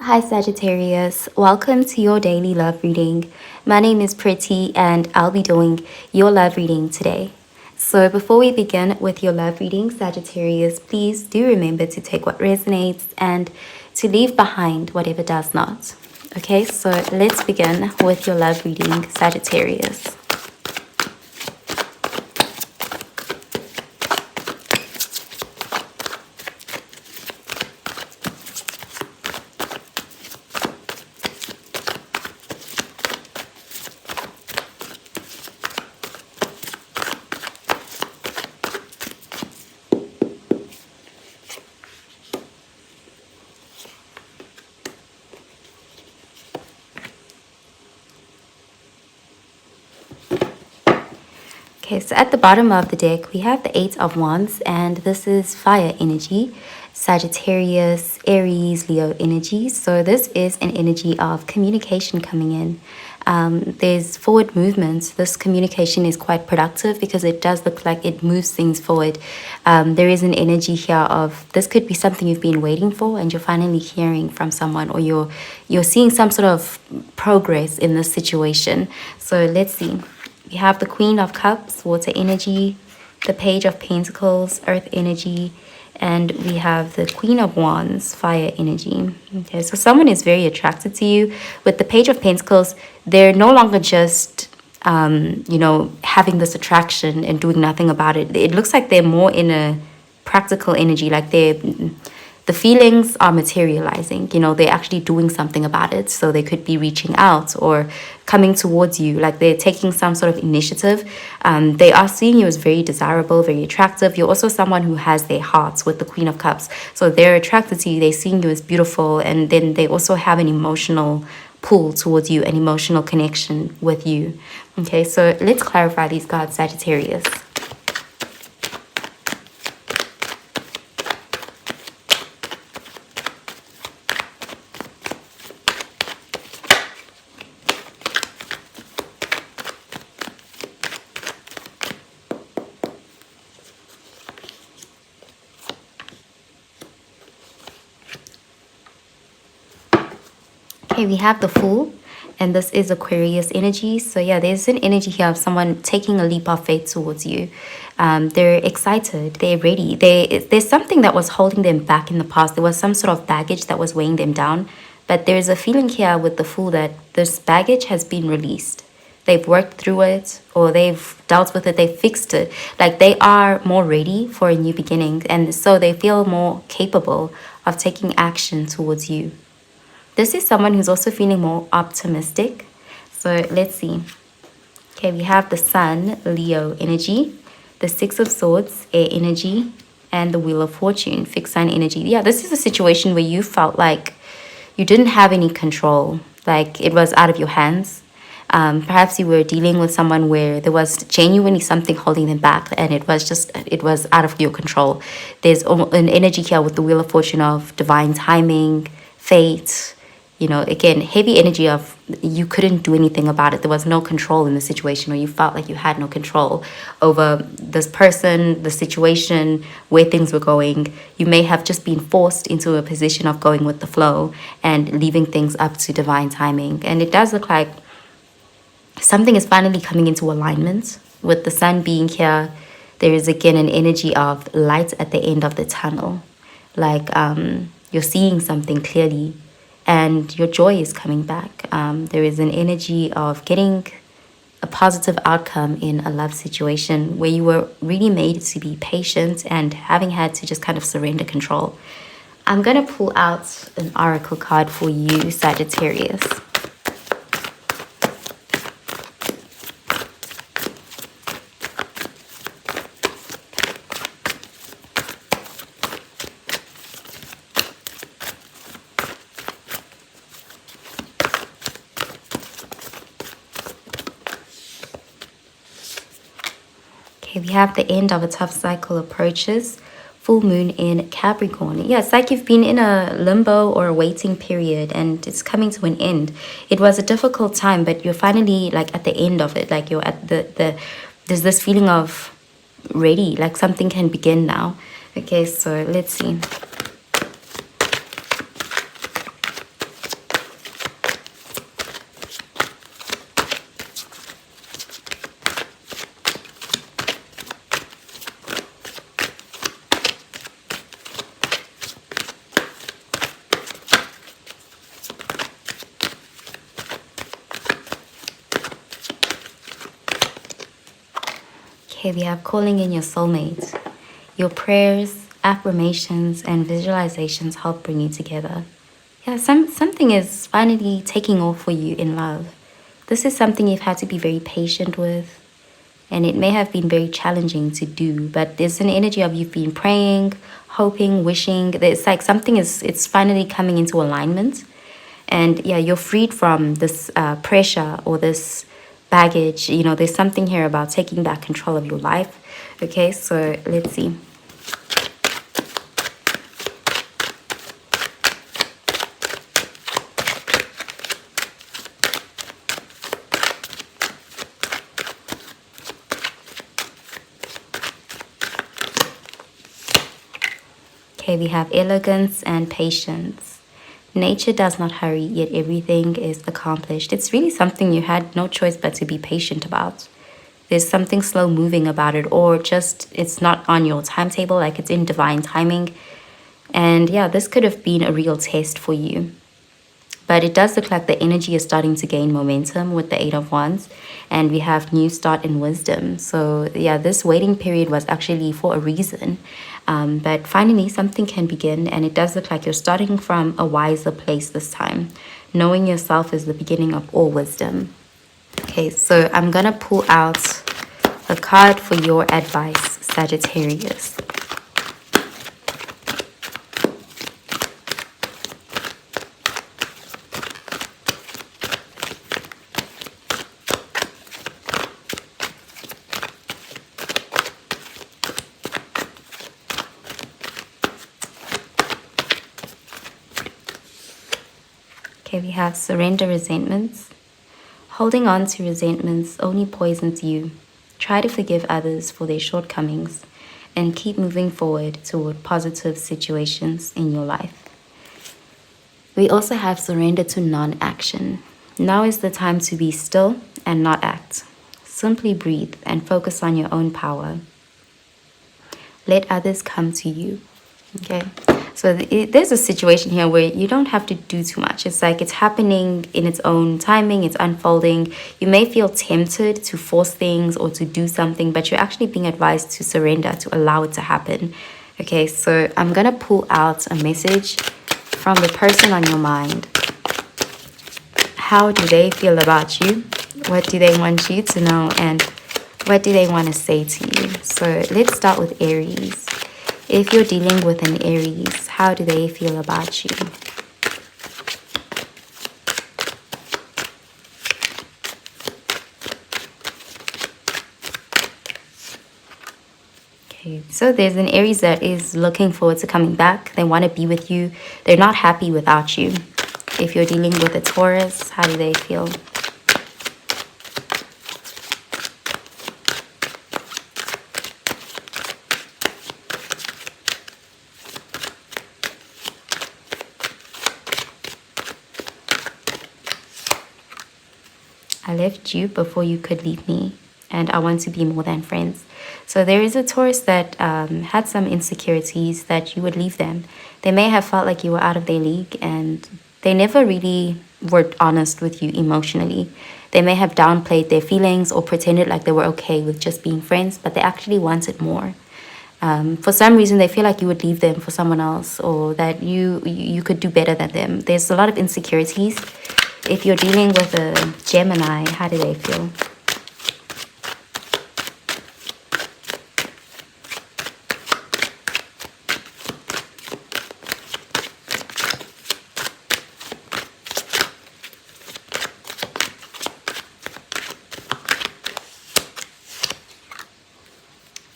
Hi Sagittarius, welcome to your daily love reading. My name is Pretty and I'll be doing your love reading today. So before we begin with your love reading, Sagittarius, please do remember to take what resonates and to leave behind whatever does not. Okay, so let's begin with your love reading, Sagittarius. Okay, so at the bottom of the deck, we have the Eight of Wands, and this is fire energy, Sagittarius, Aries, Leo energy. So this is an energy of communication coming in. There's forward movement. This communication is quite productive because it does look like it moves things forward. There is an energy here of this could be something you've been waiting for and you're finally hearing from someone, or you're seeing some sort of progress in this situation. So let's see. We have the Queen of Cups, water energy, the Page of Pentacles, earth energy, and we have the Queen of Wands, fire energy. Okay, so someone is very attracted to you. With the Page of Pentacles, they're no longer just, having this attraction and doing nothing about it. It looks like they're more in a practical energy, like the feelings are materializing, they're actually doing something about it. So they could be reaching out or coming towards you, like they're taking some sort of initiative. They are seeing you as very desirable, very attractive. You're also someone who has their hearts with the Queen of Cups. So they're attracted to you, they're seeing you as beautiful, and then they also have an emotional pull towards you, an emotional connection with you. Okay, so let's clarify these cards, Sagittarius. Okay, we have the Fool, and this is Aquarius energy. So yeah, there's an energy here of someone taking a leap of faith towards you. They're excited, they're ready. There's something that was holding them back in the past. There was some sort of baggage that was weighing them down. But there's a feeling here with the Fool that this baggage has been released. They've worked through it, or they've dealt with it, they've fixed it. Like they are more ready for a new beginning, and so they feel more capable of taking action towards you. This is someone who's also feeling more optimistic. So let's see. Okay, we have the Sun, Leo energy, the Six of Swords, air energy, and the Wheel of Fortune, fixed sign energy. Yeah, this is a situation where you felt like you didn't have any control, like it was out of your hands. Perhaps you were dealing with someone where there was genuinely something holding them back, and it was out of your control. There's an energy here with the Wheel of Fortune of divine timing, fate. Again, heavy energy of you couldn't do anything about it. There was no control in the situation, or you felt like you had no control over this person, the situation, where things were going. You may have just been forced into a position of going with the flow and leaving things up to divine timing. And it does look like something is finally coming into alignment. With the Sun being here, there is again an energy of light at the end of the tunnel. Like you're seeing something clearly, and your joy is coming back. There is an energy of getting a positive outcome in a love situation where you were really made to be patient and having had to just kind of surrender control. I'm going to pull out an oracle card for you, Sagittarius. Okay, we have the end of a tough cycle approaches. Full moon in Capricorn. Yeah, it's like you've been in a limbo or a waiting period, and it's coming to an end. It was a difficult time, but you're finally like at the end of it. Like you're at there's this feeling of ready, like something can begin now. Okay, so let's see. Okay, we have calling in your soulmate. Your prayers, affirmations, and visualizations help bring you together. Yeah, something is finally taking off for you in love. This is something you've had to be very patient with, and it may have been very challenging to do, but there's an energy of you've been praying, hoping, wishing. It's like something it's finally coming into alignment. And yeah, you're freed from this pressure or this baggage. You know, there's something here about taking back control of your life. Okay, so let's see. Okay, we have elegance and patience. Nature does not hurry, yet everything is accomplished. It's really something you had no choice but to be patient about. There's something slow moving about it, or just it's not on your timetable, like it's in divine timing. And yeah, this could have been a real test for you. But it does look like the energy is starting to gain momentum with the Eight of Wands. And we have new start in wisdom. So yeah, this waiting period was actually for a reason. But finally, something can begin. And it does look like you're starting from a wiser place this time. Knowing yourself is the beginning of all wisdom. Okay, so I'm going to pull out a card for your advice, Sagittarius. Okay, we have surrender resentments. Holding on to resentments only poisons you. Try to forgive others for their shortcomings and keep moving forward toward positive situations in your life. We also have surrender to non-action. Now is the time to be still and not act. Simply breathe and focus on your own power. Let others come to you. Okay, so there's a situation here where you don't have to do too much. It's like it's happening in its own timing. It's unfolding. You may feel tempted to force things or to do something, but you're actually being advised to surrender, to allow it to happen. Okay, so I'm going to pull out a message from the person on your mind. How do they feel about you? What do they want you to know? And what do they want to say to you? So let's start with Aries. If you're dealing with an Aries, how do they feel about you? Okay, so there's an Aries that is looking forward to coming back. They want to be with you. They're not happy without you. If you're dealing with a Taurus, how do they feel? I left you before you could leave me, and I want to be more than friends. So there is a Taurus that had some insecurities that you would leave them. They may have felt like you were out of their league, and they never really were honest with you emotionally. They may have downplayed their feelings or pretended like they were okay with just being friends, but they actually wanted more. For some reason, they feel like you would leave them for someone else, or that you could do better than them. There's a lot of insecurities. If you're dealing with a Gemini, how do they feel?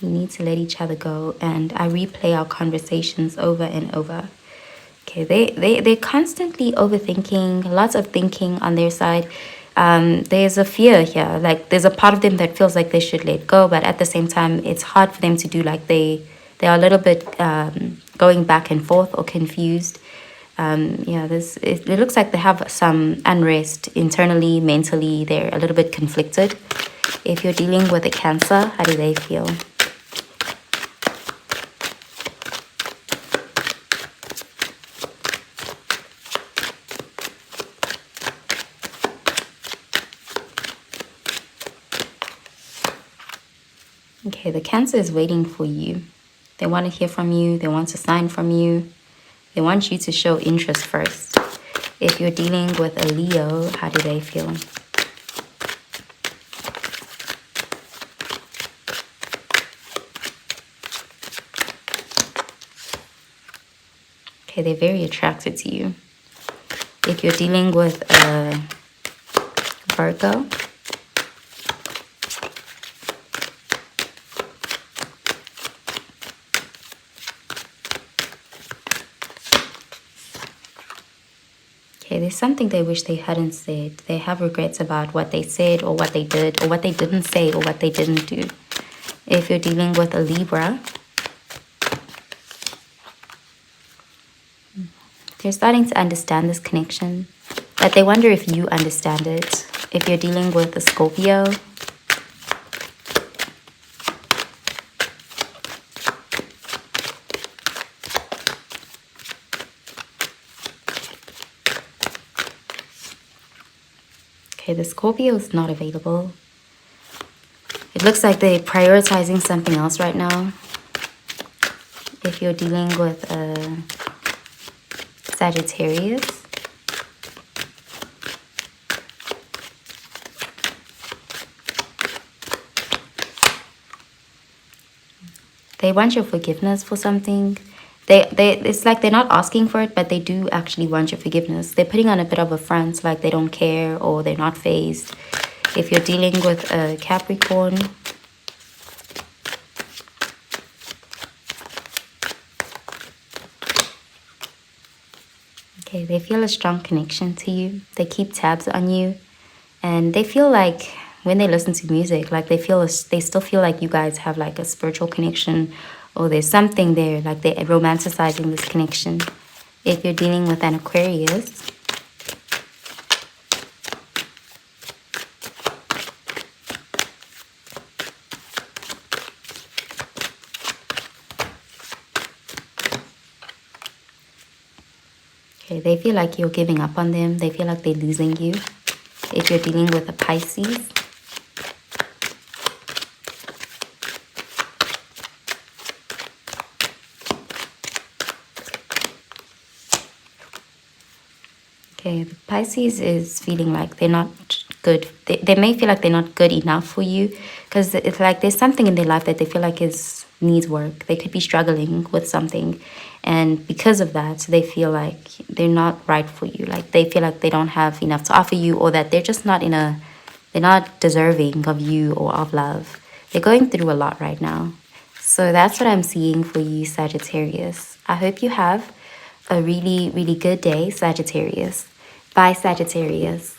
We need to let each other go, and I replay our conversations over and over. Okay, they're constantly overthinking, lots of thinking on their side. There's a fear here, like there's a part of them that feels like they should let go, but at the same time, it's hard for them to do. Like they are a little bit going back and forth or confused. Yeah, it looks like they have some unrest internally, mentally. They're a little bit conflicted. If you're dealing with a Cancer, how do they feel? Okay, the Cancer is waiting for you. They want to hear from you. They want a sign from you. They want you to show interest first. If you're dealing with a Leo, how do they feel? Okay, they're very attracted to you. If you're dealing with a Virgo, okay, there's something they wish they hadn't said. They have regrets about what they said or what they did or what they didn't say or what they didn't do. If you're dealing with a Libra, they're starting to understand this connection, but they wonder if you understand it. If you're dealing with a Scorpio, okay, the Scorpio is not available. It looks like they're prioritizing something else right now. If you're dealing with a Sagittarius, they want your forgiveness for something. It's like they're not asking for it, but they do actually want your forgiveness. They're putting on a bit of a front, like they don't care or they're not phased. If you're dealing with a Capricorn, okay, they feel a strong connection to you. They keep tabs on you, and they feel like when they listen to music, like they still feel like you guys have like a spiritual connection, or there's something there, like they're romanticizing this connection. If you're dealing with an Aquarius, okay, they feel like you're giving up on them. They feel like they're losing you. If you're dealing with a Pisces, okay, the Pisces is feeling like they're not good. They may feel like they're not good enough for you, because it's like there's something in their life that they feel like needs work. They could be struggling with something, and because of that, they feel like they're not right for you. Like they feel like they don't have enough to offer you, or that they're just not they're not deserving of you or of love. They're going through a lot right now. So that's what I'm seeing for you, Sagittarius. I hope you have a really, really good day, Sagittarius. Bye, Sagittarius.